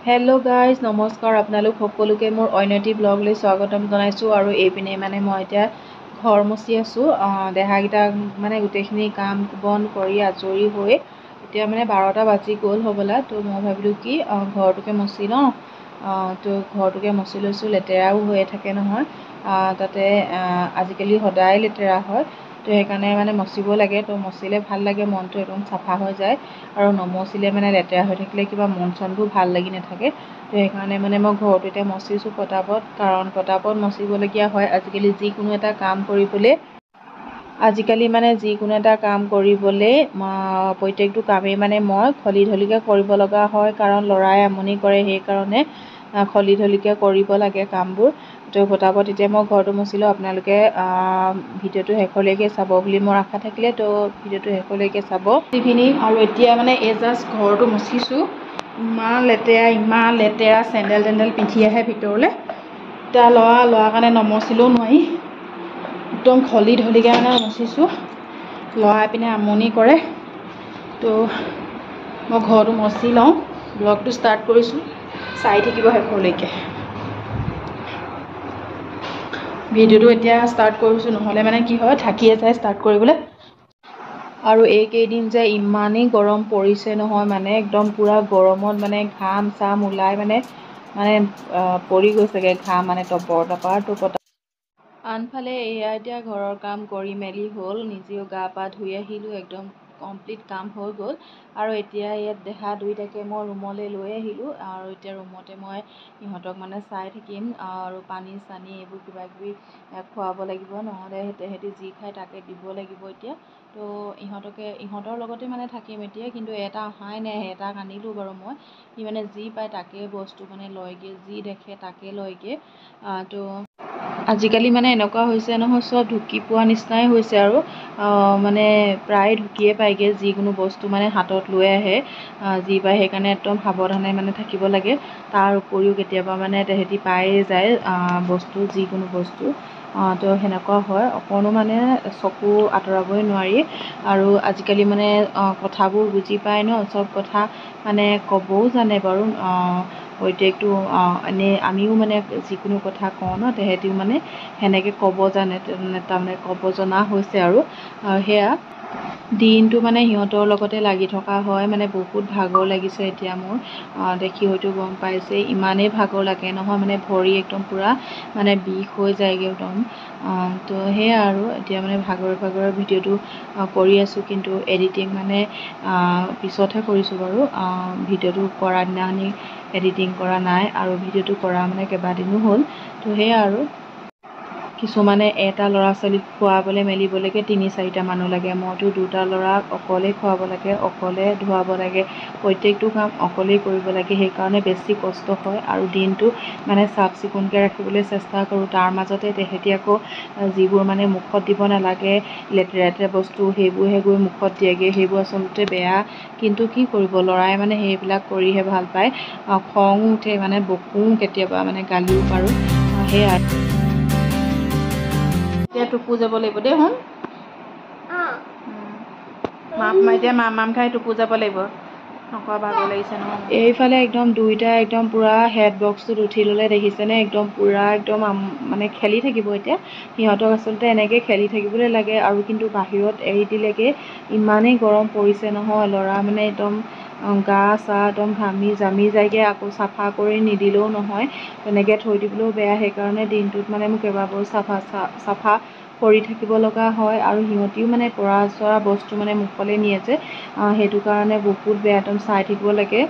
hello guys नमस्कार आपनालोक सकलोके मोर अनैति ब्लगले स्वागतम जनाइছোঁ আৰু এইপিনে মানে মই এতিয়া ঘৰ মচি আছোঁ দেহাগিটা মানে গোটেইখিনি কাম বন কৰি আজৰি হৈ এতিয়া মানে 12টা বাজি গ'ল হ'বলা তো মই ভাবিলোঁ কি ঘৰটোকে মচি লওঁ তো ঘৰটোকে মচি লৈছোঁ লেতেৰাও হৈ থাকে নহয় তাতে আজিকালি সদায় লেতেৰা হয় তো সেইকাৰণে মানে মচিব লাগে তো মচিলে ভাল লাগে মনটো একদম চাফা হৈ যায় আৰু নমচিলে মানে লেতেৰা হৈ থাকিলে কিবা মন চনবোৰ ভাল লাগি নাথাকে তো সেইকাৰণে মানে মই ঘৰটো এতিয়া মচিছোঁ পটাপট কাৰণ পটাপট মচিবলগীয়া হয় আজিকালি যিকোনো এটা কাম কৰিবলৈ প্ৰত্যেকটো কামেই মানে মই খলি ধলিকৈ কৰিব লগা হয় কাৰণ ল'ৰাই আমনি কৰে সেইকাৰণে খলি ধলিকৈ কৰিব লাগে কামবোৰ তো পটাপট এতিয়া মই ঘৰটো মচিলোঁ আপোনালোকে ভিডিঅ'টো শেষলৈকে চাব বুলি মোৰ আশা থাকিলে তো ভিডিঅ'টো শেষলৈকে চাব ইভিনিং আৰু এতিয়া মানে জাষ্ট ঘৰটো মচিছোঁ ইমান লেতেৰা চেণ্ডেল পিন্ধি আহে ভিতৰলৈ এতিয়া লোৱাৰ কাৰণে নমচিলেও নোৱাৰি একদম খলি ধলিকৈ মানে মচিছোঁ লৰাই পিনে আমনি কৰে তো মই ঘৰটো মচি লওঁ ব্লগটো ষ্টাৰ্ট কৰিছোঁ চাই থাকিব শেষলৈকে ভিডিঅ'টো এতিয়া ষ্টাৰ্ট কৰিছোঁ নহ'লে মানে কি হয় থাকিয়ে যায় ষ্টাৰ্ট কৰিবলৈ আৰু এইকেইদিন যে ইমানেই গৰম পৰিছে নহয় মানে একদম পুৰা গৰমত মানে ঘাম চাম ওলাই মানে পৰি গৈছেগৈ ঘাম মানে টপৰ আনফালে এয়া এতিয়া ঘৰৰ কাম কৰি মেলি হ'ল নিজেও গা পা ধুই আহিলোঁ একদম কমপ্লিট কাম হৈ গ'ল আৰু এতিয়া ইয়াত দেহা দুইটাকে মই ৰুমলৈ লৈ আহিলোঁ আৰু এতিয়া ৰুমতে মই ইহঁতক মানে চাই থাকিম আৰু পানী চানী এইবোৰ কিবাকিবি খুৱাব লাগিব নহ'লে সিহঁতি যি খায় তাকে দিব লাগিব এতিয়া তো ইহঁতৰ লগতে মানে থাকিম এতিয়া কিন্তু এটা অহাই নাই এটাক আনিলোঁ বাৰু মই সি মানে যি পায় তাকে বস্তু মানে লয়গৈ যি দেখে তাকে লয়গৈ তো আজিকালি মানে এনেকুৱা হৈছে নহয় চব ঢুকি পোৱা নিচিনাই হৈছে আৰু মানে প্ৰায় ঢুকিয়ে পায়গৈ যিকোনো বস্তু মানে হাতত লৈ আহে যি পায় সেইকাৰণে একদম সাৱধানে মানে থাকিব লাগে তাৰ উপৰিও কেতিয়াবা মানে তেহেঁতি পায়ে যায় বস্তু যিকোনো বস্তু তো সেনেকুৱা হয় অকণো মানে চকু আঁতৰাবই নোৱাৰি আৰু আজিকালি মানে কথাবোৰ বুজি পায় ন চব কথা মানে ক'বও জানে বাৰু প্ৰত্যেকটো এনেই আমিও মানে যিকোনো কথা কওঁ ন তেহেঁতিও মানে সেনেকৈ ক'ব জানে তাৰমানে ক'ব জনা হৈছে আৰু সেয়া দিনটো মানে সিহঁতৰ লগতে লাগি থকা হয় মানে বহুত ভাগৰ লাগিছে এতিয়া মোৰ দেখি হয়তো গম পাইছে ইমানেই ভাগৰ লাগে নহয় মানে ভৰি একদম পূৰা মানে বিষ হৈ যায়গৈ একদম তো সেয়া আৰু এতিয়া মানে ভাগৰে ভিডিঅ'টো কৰি আছোঁ কিন্তু এডিটিং মানে পিছতহে কৰিছোঁ বাৰু ভিডিঅ'টো কৰা দিনাখনি এডিটিং কৰা নাই আৰু ভিডিঅ'টো কৰা মানে কেইবাদিনো হ'ল তো সেয়া আৰু কিছুমানে এটা ল'ৰা ছোৱালীক খোৱাবলৈ মেলিবলৈকে 3-4টা মানুহ লাগে মইতো 2টা ল'ৰাক অকলেই খুৱাব লাগে অকলে ধুৱাব লাগে প্ৰত্যেকটো কাম অকলেই কৰিব লাগে সেইকাৰণে বেছি কষ্ট হয় আৰু দিনটো মানে চাফ চিকুণকৈ ৰাখিবলৈ চেষ্টা কৰোঁ তাৰ মাজতে তেহেঁতি আকৌ যিবোৰ মানে মুখত দিব নালাগে লেতেৰা বস্তু সেইবোৰহে গৈ মুখত দিয়েগৈ সেইবোৰ আচলতে বেয়া কিন্তু কি কৰিব ল'ৰাই মানে সেইবিলাক কৰিহে ভাল পায় খঙো উঠে মানে বকোও কেতিয়াবা মানে গালিও পাৰোঁ সেয়াই এতিয়া টুপু যাব লাগিব দেই শুন এতিয়া মাম খাই টুপু যাব লাগিব নকৰা ভাগৰ লাগিছে নহয় এইফালে একদম দুইটা একদম পূৰা হেড বক্সটোত উঠি ল'লে দেখিছেনে একদম পূৰা একদম মানে খেলি থাকিব এতিয়া সিহঁতক আচলতে এনেকৈ খেলি থাকিবলৈ লাগে আৰু কিন্তু বাহিৰত এৰি দিলেগৈ ইমানেই গৰম পৰিছে নহয় ল'ৰা মানে একদম গা চা একদম ঘামি জামি যায়গৈ আকৌ চাফা কৰি নিদিলেও নহয় তেনেকৈ থৈ দিবলৈও বেয়া সেইকাৰণে দিনটোত মানে মোক কেইবাবাৰো চাফা কৰি থাকিব লগা হয় আৰু সিহঁতিও মানে পৰা চৰা বস্তু মানে মুখলৈ নিয়ে যে সেইটো কাৰণে বহুত বেয়া একদম চাই থাকিব লাগে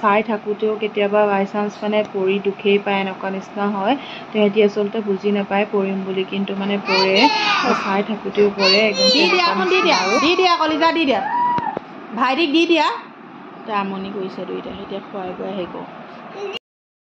চাই থাকোঁতেও কেতিয়াবা বাই চান্স মানে পৰি দুখেই পায় এনেকুৱা নিচিনা হয় তেহেঁতি আচলতে বুজি নাপায় পৰিম বুলি কিন্তু মানে পৰে চাই থাকোঁতেও পৰে একদম দি দিয়া কলিজা দি দিয়া ভাইটিক দি দিয়া আমনি কৰিছে দুইটা এতিয়া খুৱাই বোৱাই হেৰি কৰোঁ